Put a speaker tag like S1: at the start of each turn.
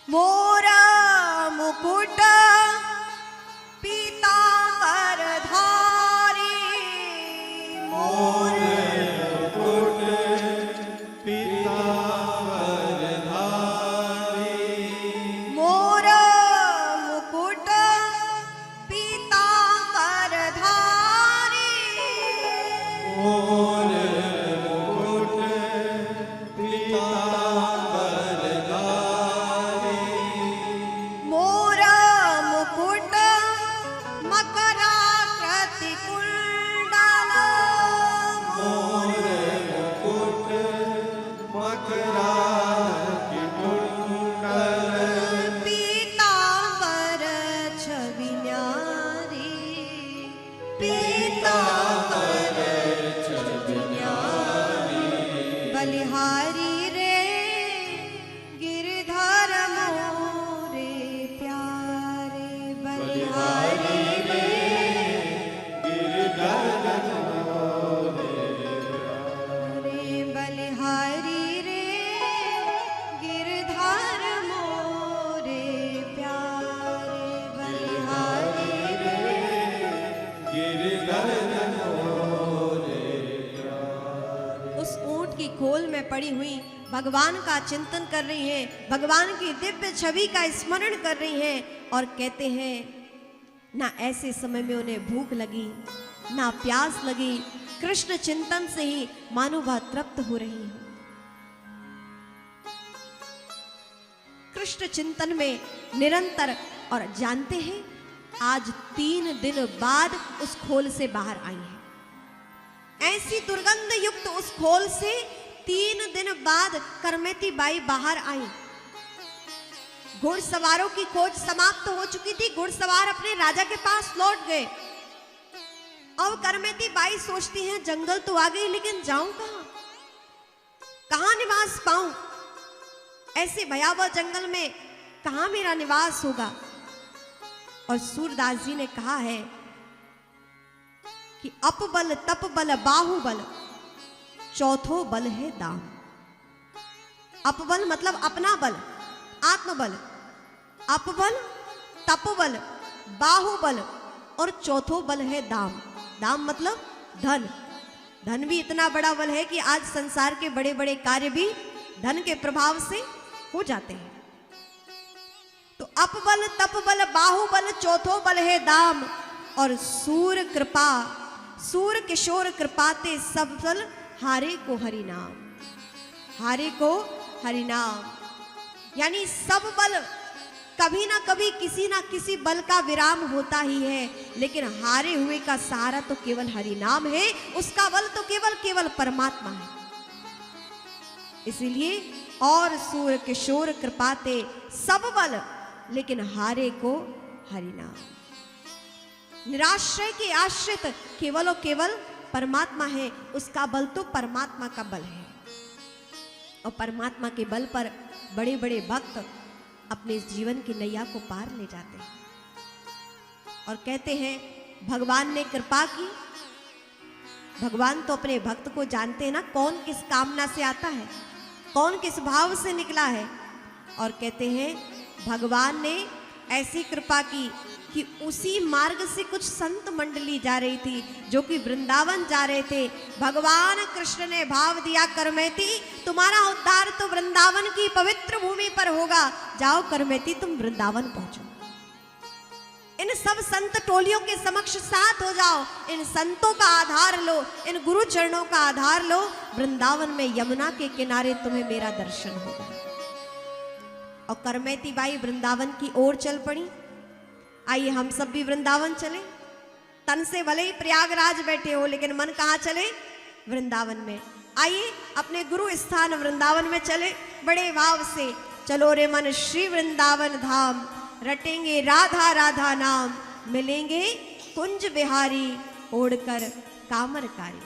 S1: मोरा मुकुट पीतांबर धारी, मोर
S2: मुकुट पीतांबर धारी,
S1: मोरा मुकुट पीतांबर धारी,
S2: मोर मुकुट पीतांबर धारी,
S1: मोरा मुकुट मकराकृति कुंडल,
S2: मोर मुकुट मकराकृति कुंडल,
S1: पीतांबर छवि न्यारी, पीतांबर छवि न्यारी, बलिहारी रे गिरधर मोरे प्यारे, बलिहारी रे
S2: गिरधर
S1: रे, बलिहारी रे गिरधर मोरे प्यारे, बलिहारी रे।
S2: गिरधर
S1: उस ऊंट की खोल में पड़ी हुई भगवान का चिंतन कर रही हैं, भगवान की दिव्य छवि का स्मरण कर रही हैं और कहते हैं ना ऐसे समय में उन्हें भूख लगी ना प्यास लगी, कृष्ण चिंतन से ही मानो वह तृप्त हो रही हो। कृष्ण चिंतन में निरंतर, और जानते हैं आज 3 दिन बाद उस खोल से बाहर आई है। ऐसी दुर्गंध युक्त उस खोल से 3 दिन बाद करमेती बाई बाहर आई। घुड़सवारों की खोज समाप्त हो चुकी थी, घुड़सवार अपने राजा के पास लौट गए। अब करमेती बाई सोचती हैं जंगल तो आ गई लेकिन जाऊं कहां, कहां निवास पाऊं, ऐसे भयावह जंगल में कहां मेरा निवास होगा। और सूरदास जी ने कहा है कि अपबल तपबल बाहुबल चौथो बल है दाम। अपबल मतलब अपना बल, आत्मबल, अपबल तपबल बाहुबल और चौथो बल है दाम। दाम मतलब धन। धन भी इतना बड़ा बल है कि आज संसार के बड़े बड़े कार्य भी धन के प्रभाव से हो जाते हैं। तो अपबल तपबल बाहुबल चौथो बल है दाम, और सूर कृपा सूर किशोर कृपाते सब बल हारे को हरि नाम। हारे को हरि नाम यानी सब बल कभी ना कभी किसी ना किसी बल का विराम होता ही है, लेकिन हारे हुए का सहारा तो केवल हरि नाम है, उसका बल तो केवल परमात्मा है। इसीलिए और सूर किशोर कृपाते सब बल, लेकिन हारे को हरि नाम। निराश्रय के आश्रित केवल और केवल परमात्मा है, उसका बल तो परमात्मा का बल है। और परमात्मा के बल पर बड़े बड़े भक्त अपने जीवन की नैया को पार ले जाते हैं। और कहते हैं भगवान ने कृपा की। भगवान तो अपने भक्त को जानते हैं ना, कौन किस कामना से आता है, कौन किस भाव से निकला है। और कहते हैं भगवान ने ऐसी कृपा की कि उसी मार्ग से कुछ संत मंडली जा रही थी जो कि वृंदावन जा रहे थे। भगवान कृष्ण ने भाव दिया करमेती तुम्हारा उद्धार तो वृंदावन की पवित्र भूमि पर होगा, जाओ करमेती तुम वृंदावन पहुंचो। इन सब संत टोलियों के समक्ष साथ हो जाओ, इन संतों का आधार लो, इन गुरु चरणों का आधार लो, वृंदावन में यमुना के किनारे तुम्हें मेरा दर्शन होगा। और करमेती बाई वृंदावन की ओर चल पड़ी। आइए हम सब भी वृंदावन चले। तन से भले ही प्रयागराज बैठे हो, लेकिन मन कहाँ चले? वृंदावन में। आइए अपने गुरु स्थान वृंदावन में चले बड़े भाव से। चलो रे मन श्री वृंदावन धाम, रटेंगे राधा राधा नाम, मिलेंगे कुंज बिहारी ओढ़कर कामरकारी।